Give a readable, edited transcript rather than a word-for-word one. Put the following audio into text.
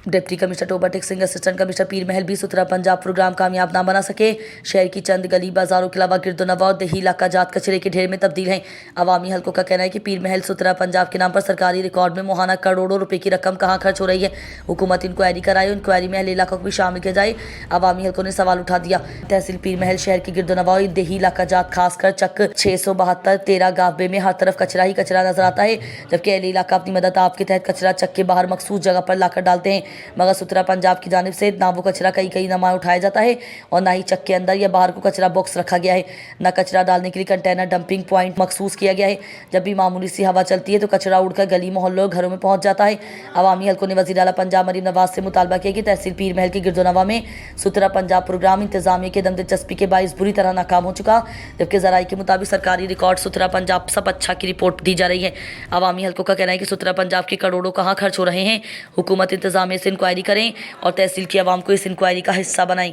Deputy commissioner Toba Tek Singh assistant commissioner Pir Mahal भी सुथरा Punjab programme कामयाब ना बना सके। शहर की चंद गली बाजारों के अलावा गिरदोनवा और देही इलाका जात कचरे के ढेर में तब्दील हैं। अवामी हलकों का कहना है कि पीर महल सुथरा पंजाब के नाम पर सरकारी रिकॉर्ड में मुहाना करोड़ों रुपए की रकम कहाँ खर्च हो रही है। हुकूमत इंक्वायरी कराए, इंक्वायरी में अहले इलाका को भी शामिल किया जाए। अवामी हलकों ने सवाल उठा दिया। तहसील पीर महल शहर की गिरदोनवा और देही इलाका जात खासकर चक 672 13 गाबे में हर तरफ कचरा ही कचरा नजर आता है, जबकि अहले इलाका अपनी मदद आप के तहत कचरा चक के बाहर मखसूस जगह पर लाकर डालते हैं, मगर सुथरा पंजाब की जानिब से ना वो कचरा कई नमा उठाया जाता है और ना ही चक के अंदर या बाहर को कचरा बॉक्स रखा गया है, न कचरा डालने के लिए कंटेनर डंपिंग पॉइंट मखसूस किया गया है। जब भी मामूली सी हवा चलती है तो कचरा उड़कर गली मोहल्लों और घरों में पहुंच जाता है। अवामी हलकों ने वज़ीर आला पंजाब मरीम नवाज से मुतालबा किया कि तहसील पीर महल की गिरदोनवा में सुथरा पंजाब प्रोग्राम इंतजामिया के दम दिलचस्पी के बाइस बुरी तरह नाकाम हो चुका, जबकि ज़राए के मुताबिक सरकारी रिकॉर्ड सुथरा पंजाब सब अच्छा की रिपोर्ट दी जा रही है। अवामी हलकों का कहना है कि सुथरा पंजाब के करोड़ों कहाँ खर्च हो रहे हैं। हुकूमत इंतजामिया से इंक्वायरी करें और तहसील की आवाम को इस इंक्वायरी का हिस्सा बनाएं।